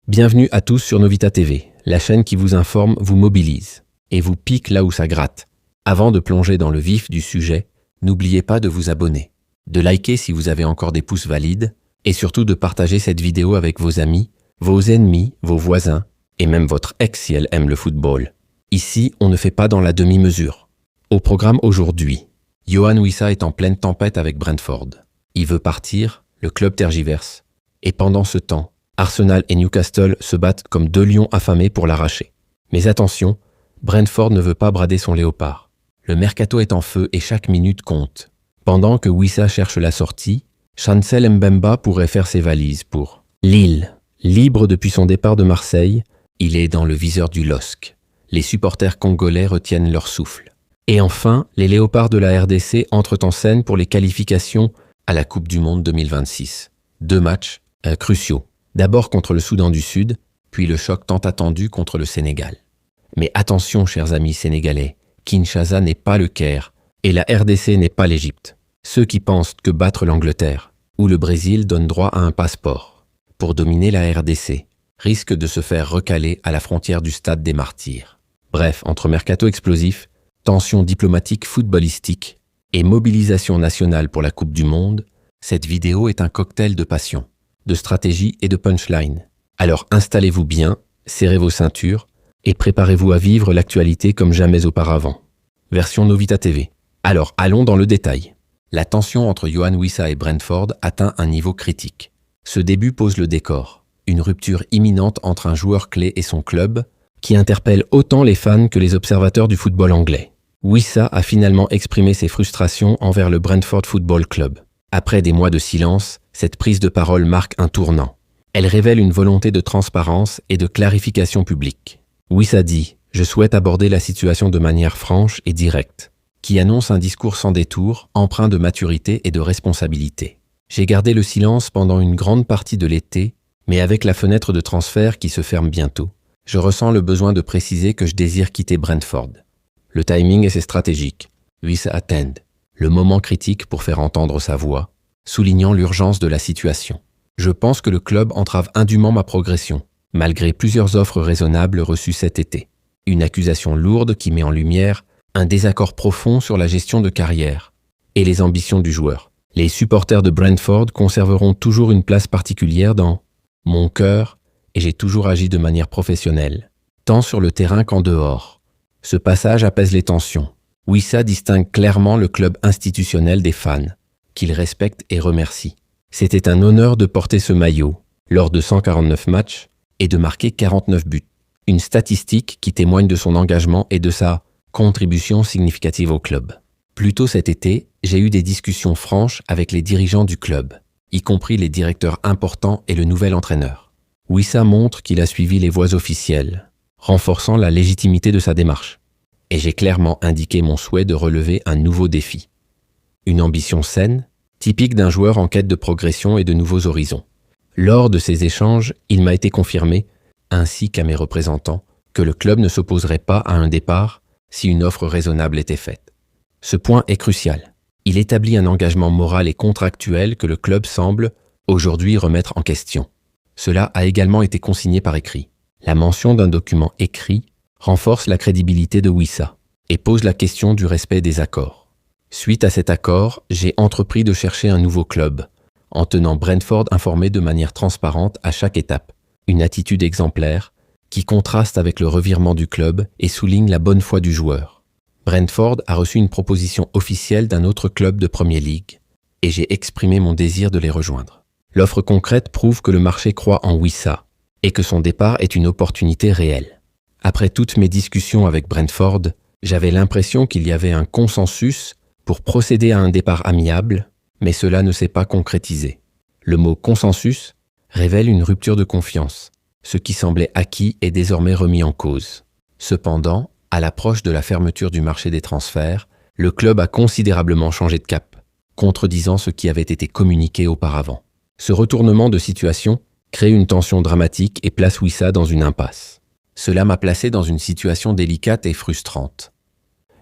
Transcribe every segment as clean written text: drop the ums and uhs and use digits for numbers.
Bienvenue à tous sur Novita TV, la chaîne qui vous informe, vous mobilise et vous pique là où ça gratte. Avant de plonger dans le vif du sujet, n'oubliez pas de vous abonner, de liker si vous avez encore des pouces valides et surtout de partager cette vidéo avec vos amis, vos ennemis, vos voisins et même votre ex si elle aime le football. Ici, on ne fait pas dans la demi-mesure. Au programme aujourd'hui, Yoane Wissa est en pleine tempête avec Brentford. Il veut partir, le club tergiverse. Et pendant ce temps, Arsenal et Newcastle se battent comme deux lions affamés pour l'arracher. Mais attention, Brentford ne veut pas brader son léopard. Le mercato est en feu et chaque minute compte. Pendant que Wissa cherche la sortie, Chancel Mbemba pourrait faire ses valises pour Lille. Libre depuis son départ de Marseille, il est dans le viseur du LOSC. Les supporters congolais retiennent leur souffle. Et enfin, les léopards de la RDC entrent en scène pour les qualifications à la Coupe du Monde 2026. 2 matchs cruciaux. D'abord contre le Soudan du Sud, puis le choc tant attendu contre le Sénégal. Mais attention, chers amis sénégalais, Kinshasa n'est pas le Caire et la RDC n'est pas l'Égypte. Ceux qui pensent que battre l'Angleterre ou le Brésil donne droit à un passeport pour dominer la RDC risquent de se faire recaler à la frontière du stade des martyrs. Bref, entre mercato explosif, tensions diplomatiques footballistiques et mobilisation nationale pour la Coupe du Monde, cette vidéo est un cocktail de passion, de stratégie et de punchline. Alors installez-vous bien, serrez vos ceintures et préparez-vous à vivre l'actualité comme jamais auparavant. Version Novita TV. Alors allons dans le détail. La tension entre Yoane Wissa et Brentford atteint un niveau critique. Ce début pose le décor. Une rupture imminente entre un joueur clé et son club qui interpelle autant les fans que les observateurs du football anglais. Wissa a finalement exprimé ses frustrations envers le Brentford Football Club. Après des mois de silence, cette prise de parole marque un tournant. Elle révèle une volonté de transparence et de clarification publique. Wissa dit « Je souhaite aborder la situation de manière franche et directe », qui annonce un discours sans détour, empreint de maturité et de responsabilité. J'ai gardé le silence pendant une grande partie de l'été, mais avec la fenêtre de transfert qui se ferme bientôt, je ressens le besoin de préciser que je désire quitter Brentford. Le timing est stratégique. Wissa attend le moment critique pour faire entendre sa voix, soulignant l'urgence de la situation. Je pense que le club entrave indûment ma progression, malgré plusieurs offres raisonnables reçues cet été. Une accusation lourde qui met en lumière un désaccord profond sur la gestion de carrière et les ambitions du joueur. Les supporters de Brentford conserveront toujours une place particulière dans mon cœur et j'ai toujours agi de manière professionnelle, tant sur le terrain qu'en dehors. Ce passage apaise les tensions. Wissa distingue clairement le club institutionnel des fans, qu'il respecte et remercie. C'était un honneur de porter ce maillot lors de 149 matchs et de marquer 49 buts. Une statistique qui témoigne de son engagement et de sa contribution significative au club. Plus tôt cet été, j'ai eu des discussions franches avec les dirigeants du club, y compris les directeurs importants et le nouvel entraîneur. Wissa montre qu'il a suivi les voies officielles, renforçant la légitimité de sa démarche. Et j'ai clairement indiqué mon souhait de relever un nouveau défi. Une ambition saine, typique d'un joueur en quête de progression et de nouveaux horizons. Lors de ces échanges, il m'a été confirmé, ainsi qu'à mes représentants, que le club ne s'opposerait pas à un départ si une offre raisonnable était faite. Ce point est crucial. Il établit un engagement moral et contractuel que le club semble, aujourd'hui, remettre en question. Cela a également été consigné par écrit. La mention d'un document écrit renforce la crédibilité de Wissa et pose la question du respect des accords. Suite à cet accord, j'ai entrepris de chercher un nouveau club, en tenant Brentford informé de manière transparente à chaque étape. Une attitude exemplaire qui contraste avec le revirement du club et souligne la bonne foi du joueur. Brentford a reçu une proposition officielle d'un autre club de Premier League et j'ai exprimé mon désir de les rejoindre. L'offre concrète prouve que le marché croit en Wissa et que son départ est une opportunité réelle. Après toutes mes discussions avec Brentford, j'avais l'impression qu'il y avait un consensus pour procéder à un départ amiable, mais cela ne s'est pas concrétisé. Le mot « consensus » révèle une rupture de confiance. Ce qui semblait acquis est désormais remis en cause. Cependant, à l'approche de la fermeture du marché des transferts, le club a considérablement changé de cap, contredisant ce qui avait été communiqué auparavant. Ce retournement de situation crée une tension dramatique et place Wissa dans une impasse. Cela m'a placé dans une situation délicate et frustrante.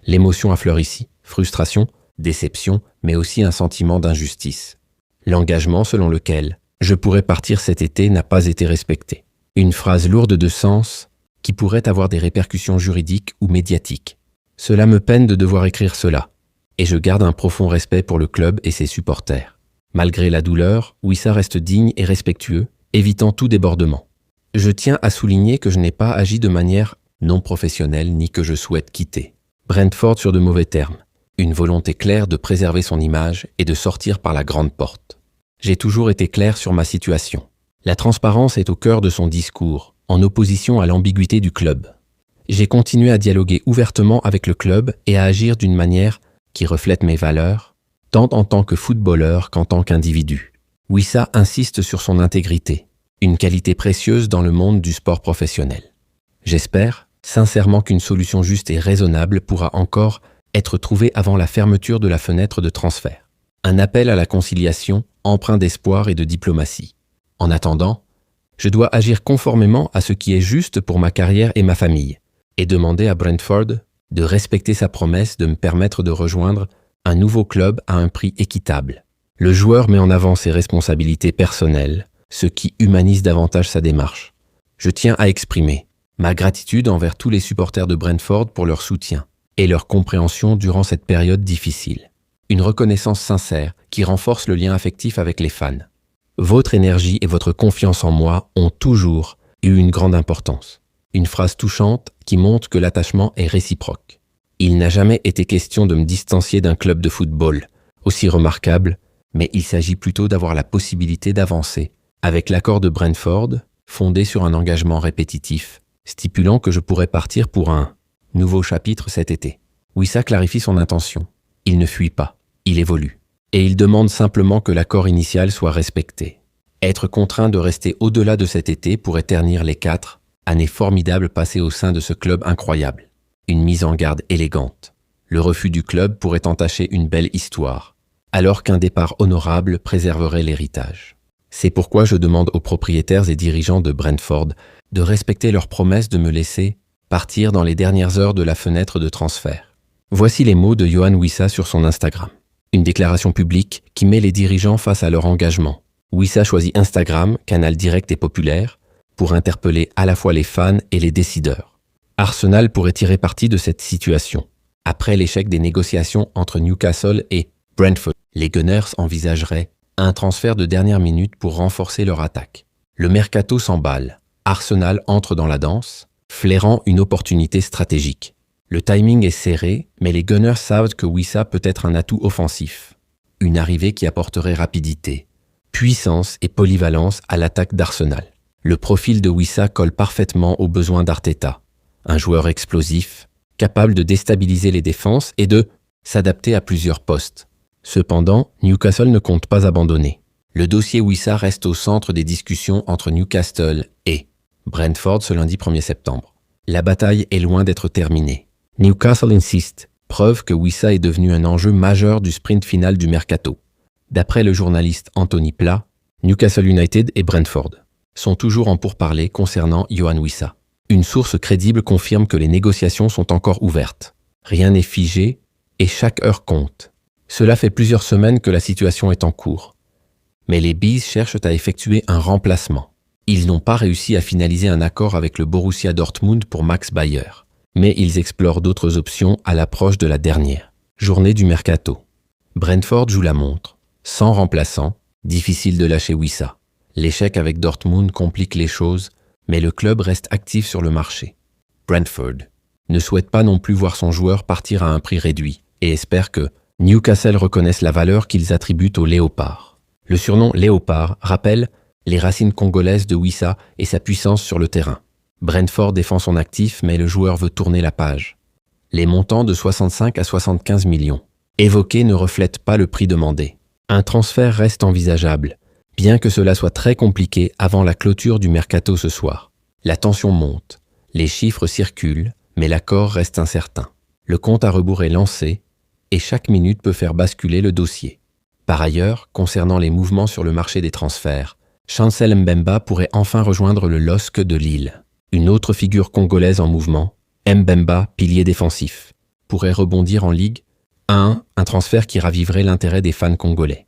L'émotion affleure ici, frustration, déception, mais aussi un sentiment d'injustice. L'engagement selon lequel je pourrais partir cet été n'a pas été respecté. Une phrase lourde de sens qui pourrait avoir des répercussions juridiques ou médiatiques. Cela me peine de devoir écrire cela, et je garde un profond respect pour le club et ses supporters. Malgré la douleur, Wissa reste digne et respectueux, évitant tout débordement. Je tiens à souligner que je n'ai pas agi de manière non professionnelle ni que je souhaite quitter Brentford sur de mauvais termes. Une volonté claire de préserver son image et de sortir par la grande porte. J'ai toujours été clair sur ma situation. La transparence est au cœur de son discours, en opposition à l'ambiguïté du club. J'ai continué à dialoguer ouvertement avec le club et à agir d'une manière qui reflète mes valeurs, tant en tant que footballeur qu'en tant qu'individu. Wissa insiste sur son intégrité, une qualité précieuse dans le monde du sport professionnel. J'espère sincèrement qu'une solution juste et raisonnable pourra encore être trouvée avant la fermeture de la fenêtre de transfert. Un appel à la conciliation, empreint d'espoir et de diplomatie. En attendant, je dois agir conformément à ce qui est juste pour ma carrière et ma famille, et demander à Brentford de respecter sa promesse de me permettre de rejoindre un nouveau club à un prix équitable. Le joueur met en avant ses responsabilités personnelles, ce qui humanise davantage sa démarche. Je tiens à exprimer ma gratitude envers tous les supporters de Brentford pour leur soutien et leur compréhension durant cette période difficile. Une reconnaissance sincère qui renforce le lien affectif avec les fans. Votre énergie et votre confiance en moi ont toujours eu une grande importance. Une phrase touchante qui montre que l'attachement est réciproque. Il n'a jamais été question de me distancier d'un club de football, aussi remarquable, mais il s'agit plutôt d'avoir la possibilité d'avancer, avec l'accord de Brentford, fondé sur un engagement répétitif, stipulant que je pourrais partir pour un nouveau chapitre cet été. Wissa clarifie son intention. Il ne fuit pas, il évolue. Et il demande simplement que l'accord initial soit respecté. Être contraint de rester au-delà de cet été pourrait ternir les 4 années formidables passées au sein de ce club incroyable. Une mise en garde élégante. Le refus du club pourrait entacher une belle histoire, alors qu'un départ honorable préserverait l'héritage. C'est pourquoi je demande aux propriétaires et dirigeants de Brentford de respecter leur promesse de me laisser partir dans les dernières heures de la fenêtre de transfert. Voici les mots de Yoane Wissa sur son Instagram. Une déclaration publique qui met les dirigeants face à leur engagement. Wissa choisit Instagram, canal direct et populaire, pour interpeller à la fois les fans et les décideurs. Arsenal pourrait tirer parti de cette situation. Après l'échec des négociations entre Newcastle et Brentford, les Gunners envisageraient un transfert de dernière minute pour renforcer leur attaque. Le mercato s'emballe. Arsenal entre dans la danse, flairant une opportunité stratégique. Le timing est serré, mais les Gunners savent que Wissa peut être un atout offensif. Une arrivée qui apporterait rapidité, puissance et polyvalence à l'attaque d'Arsenal. Le profil de Wissa colle parfaitement aux besoins d'Arteta. Un joueur explosif, capable de déstabiliser les défenses et de s'adapter à plusieurs postes. Cependant, Newcastle ne compte pas abandonner. Le dossier Wissa reste au centre des discussions entre Newcastle et Brentford ce lundi 1er septembre. La bataille est loin d'être terminée. Newcastle insiste, preuve que Wissa est devenu un enjeu majeur du sprint final du mercato. D'après le journaliste Anthony Pla, Newcastle United et Brentford sont toujours en pourparlers concernant Yoane Wissa. Une source crédible confirme que les négociations sont encore ouvertes. Rien n'est figé et chaque heure compte. Cela fait plusieurs semaines que la situation est en cours. Mais les Bees cherchent à effectuer un remplacement. Ils n'ont pas réussi à finaliser un accord avec le Borussia Dortmund pour Max Bayer. Mais ils explorent d'autres options à l'approche de la dernière journée du mercato. Brentford joue la montre. Sans remplaçant, difficile de lâcher Wissa. L'échec avec Dortmund complique les choses, mais le club reste actif sur le marché. Brentford ne souhaite pas non plus voir son joueur partir à un prix réduit et espère que Newcastle reconnaisse la valeur qu'ils attribuent au Léopard. Le surnom Léopard rappelle les racines congolaises de Wissa et sa puissance sur le terrain. Brentford défend son actif, mais le joueur veut tourner la page. Les montants de 65 à 75 millions évoqués ne reflètent pas le prix demandé. Un transfert reste envisageable, bien que cela soit très compliqué avant la clôture du mercato ce soir. La tension monte, les chiffres circulent, mais l'accord reste incertain. Le compte à rebours est lancé et chaque minute peut faire basculer le dossier. Par ailleurs, concernant les mouvements sur le marché des transferts, Chancel Mbemba pourrait enfin rejoindre le LOSC de Lille. Une autre figure congolaise en mouvement, Mbemba, pilier défensif, pourrait rebondir en Ligue 1, un transfert qui raviverait l'intérêt des fans congolais.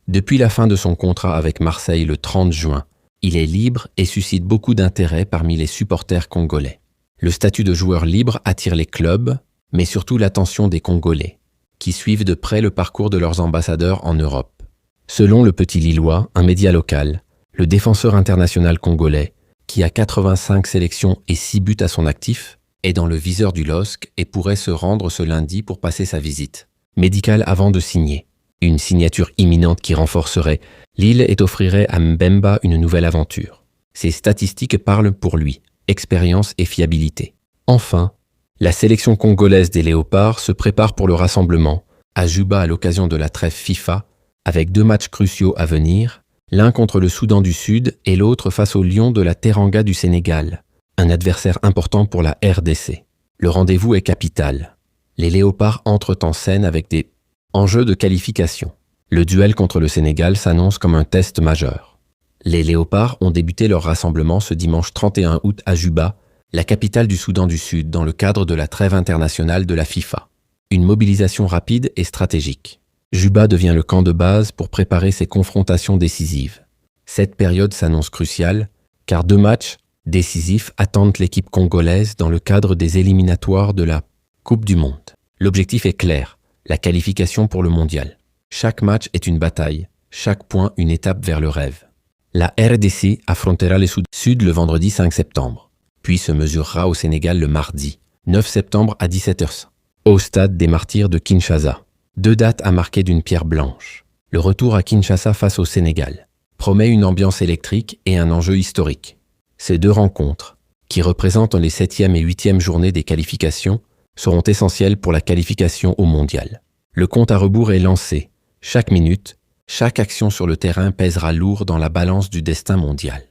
Depuis la fin de son contrat avec Marseille le 30 juin, Il est libre et suscite beaucoup d'intérêt parmi les supporters congolais. Le statut de joueur libre attire les clubs, mais surtout l'attention des Congolais, qui suivent de près le parcours de leurs ambassadeurs en Europe. Selon Le Petit Lillois, un média local, le défenseur international congolais, qui a 85 sélections et 6 buts à son actif, est dans le viseur du LOSC et pourrait se rendre ce lundi pour passer sa visite médicale avant de signer. Une signature imminente qui renforcerait Lille et offrirait à Mbemba une nouvelle aventure. Ses statistiques parlent pour lui, expérience et fiabilité. Enfin, la sélection congolaise des Léopards se prépare pour le rassemblement à Juba à l'occasion de la trêve FIFA, avec 2 matchs cruciaux à venir, l'un contre le Soudan du Sud et l'autre face au Lion de la Teranga du Sénégal, un adversaire important pour la RDC. Le rendez-vous est capital. Les Léopards entrent en scène avec des enjeux de qualification. Le duel contre le Sénégal s'annonce comme un test majeur. Les Léopards ont débuté leur rassemblement ce dimanche 31 août à Juba, la capitale du Soudan du Sud, dans le cadre de la trêve internationale de la FIFA. Une mobilisation rapide et stratégique. Juba devient le camp de base pour préparer ces confrontations décisives. Cette période s'annonce cruciale, car 2 matchs décisifs attendent l'équipe congolaise dans le cadre des éliminatoires de la Coupe du Monde. L'objectif est clair, la qualification pour le mondial. Chaque match est une bataille, chaque point une étape vers le rêve. La RDC affrontera le Sud le vendredi 5 septembre, puis se mesurera au Sénégal le mardi 9 septembre à 17h, au stade des Martyrs de Kinshasa. 2 dates à marquer d'une pierre blanche. Le retour à Kinshasa face au Sénégal promet une ambiance électrique et un enjeu historique. Ces 2 rencontres, qui représentent les 7e et 8e journées des qualifications, seront essentielles pour la qualification au mondial. Le compte à rebours est lancé. Chaque minute, chaque action sur le terrain pèsera lourd dans la balance du destin mondial.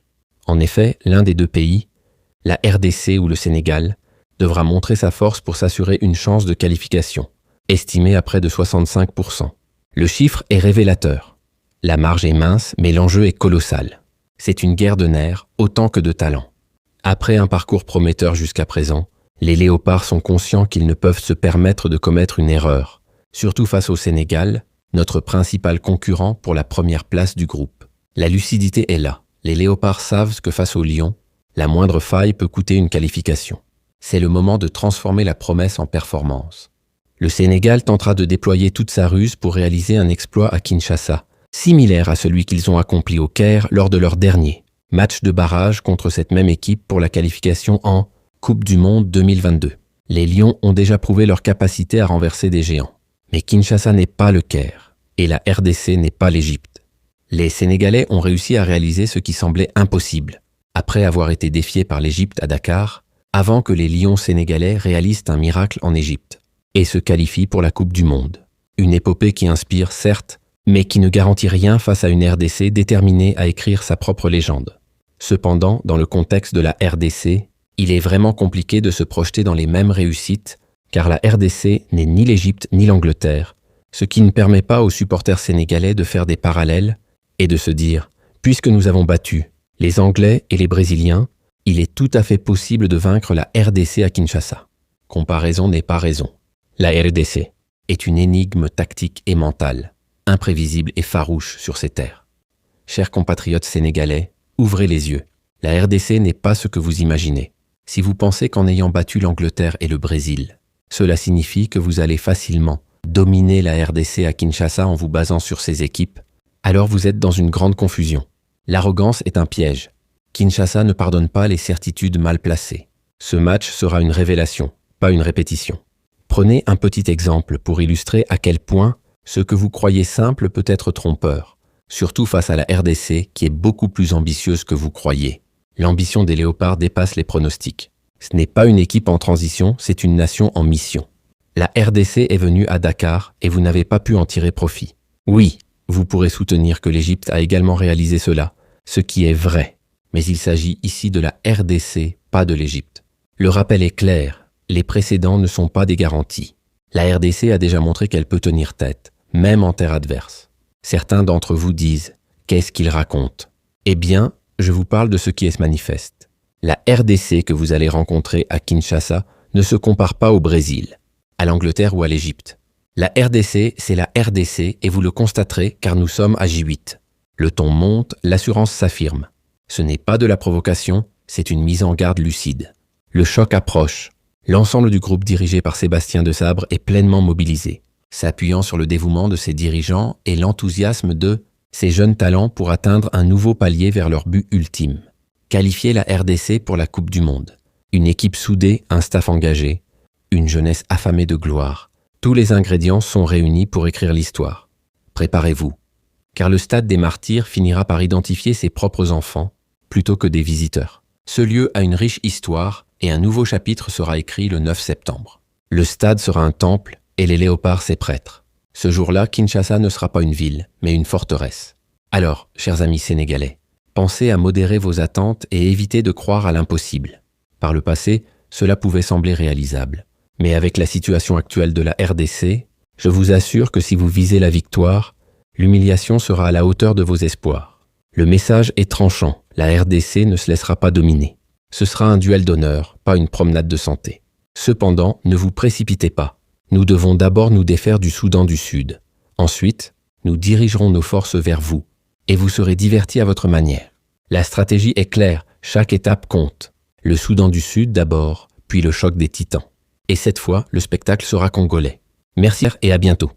En effet, l'un des 2 pays, la RDC ou le Sénégal, devra montrer sa force pour s'assurer une chance de qualification, estimée à près de 65%. Le chiffre est révélateur. La marge est mince, mais l'enjeu est colossal. C'est une guerre de nerfs autant que de talent. Après un parcours prometteur jusqu'à présent, les Léopards sont conscients qu'ils ne peuvent se permettre de commettre une erreur, surtout face au Sénégal, notre principal concurrent pour la première place du groupe. La lucidité est là. Les Léopards savent que face au Lion, la moindre faille peut coûter une qualification. C'est le moment de transformer la promesse en performance. Le Sénégal tentera de déployer toute sa ruse pour réaliser un exploit à Kinshasa, similaire à celui qu'ils ont accompli au Caire lors de leur dernier match de barrage contre cette même équipe pour la qualification en Coupe du Monde 2022. Les Lions ont déjà prouvé leur capacité à renverser des géants. Mais Kinshasa n'est pas le Caire, et la RDC n'est pas l'Égypte. Les Sénégalais ont réussi à réaliser ce qui semblait impossible, après avoir été défiés par l'Égypte à Dakar, avant que les Lions sénégalais réalisent un miracle en Égypte, et se qualifient pour la Coupe du Monde. Une épopée qui inspire, certes, mais qui ne garantit rien face à une RDC déterminée à écrire sa propre légende. Cependant, dans le contexte de la RDC, il est vraiment compliqué de se projeter dans les mêmes réussites, car la RDC n'est ni l'Égypte ni l'Angleterre, ce qui ne permet pas aux supporters sénégalais de faire des parallèles et de se dire « puisque nous avons battu les Anglais et les Brésiliens, il est tout à fait possible de vaincre la RDC à Kinshasa. » Comparaison n'est pas raison. La RDC est une énigme tactique et mentale, imprévisible et farouche sur ces terres. Chers compatriotes sénégalais, ouvrez les yeux. La RDC n'est pas ce que vous imaginez. Si vous pensez qu'en ayant battu l'Angleterre et le Brésil, cela signifie que vous allez facilement dominer la RDC à Kinshasa en vous basant sur ces équipes, alors vous êtes dans une grande confusion. L'arrogance est un piège. Kinshasa ne pardonne pas les certitudes mal placées. Ce match sera une révélation, pas une répétition. Prenez un petit exemple pour illustrer à quel point ce que vous croyez simple peut être trompeur, surtout face à la RDC qui est beaucoup plus ambitieuse que vous croyez. L'ambition des Léopards dépasse les pronostics. Ce n'est pas une équipe en transition, c'est une nation en mission. La RDC est venue à Dakar et vous n'avez pas pu en tirer profit. Oui, vous pourrez soutenir que l'Égypte a également réalisé cela, ce qui est vrai. Mais il s'agit ici de la RDC, pas de l'Égypte. Le rappel est clair, les précédents ne sont pas des garanties. La RDC a déjà montré qu'elle peut tenir tête, même en terre adverse. Certains d'entre vous disent « qu'est-ce qu'ils racontent ?» Eh bien, je vous parle de ce qui est manifeste. La RDC que vous allez rencontrer à Kinshasa ne se compare pas au Brésil, à l'Angleterre ou à l'Égypte. La RDC, c'est la RDC et vous le constaterez car nous sommes à J8. Le ton monte, l'assurance s'affirme. Ce n'est pas de la provocation, c'est une mise en garde lucide. Le choc approche. L'ensemble du groupe dirigé par Sébastien Desabre est pleinement mobilisé, s'appuyant sur le dévouement de ses dirigeants et l'enthousiasme de ces jeunes talents pour atteindre un nouveau palier vers leur but ultime. Qualifier la RDC pour la Coupe du Monde. Une équipe soudée, un staff engagé, une jeunesse affamée de gloire. Tous les ingrédients sont réunis pour écrire l'histoire. Préparez-vous, car le Stade des Martyrs finira par identifier ses propres enfants plutôt que des visiteurs. Ce lieu a une riche histoire et un nouveau chapitre sera écrit le 9 septembre. Le stade sera un temple et les léopards ses prêtres. Ce jour-là, Kinshasa ne sera pas une ville, mais une forteresse. Alors, chers amis sénégalais, pensez à modérer vos attentes et évitez de croire à l'impossible. Par le passé, cela pouvait sembler réalisable. Mais avec la situation actuelle de la RDC, je vous assure que si vous visez la victoire, l'humiliation sera à la hauteur de vos espoirs. Le message est tranchant, la RDC ne se laissera pas dominer. Ce sera un duel d'honneur, pas une promenade de santé. Cependant, ne vous précipitez pas. Nous devons d'abord nous défaire du Soudan du Sud. Ensuite, nous dirigerons nos forces vers vous, et vous serez divertis à votre manière. La stratégie est claire, chaque étape compte. Le Soudan du Sud d'abord, puis le choc des titans. Et cette fois, le spectacle sera congolais. Merci et à bientôt.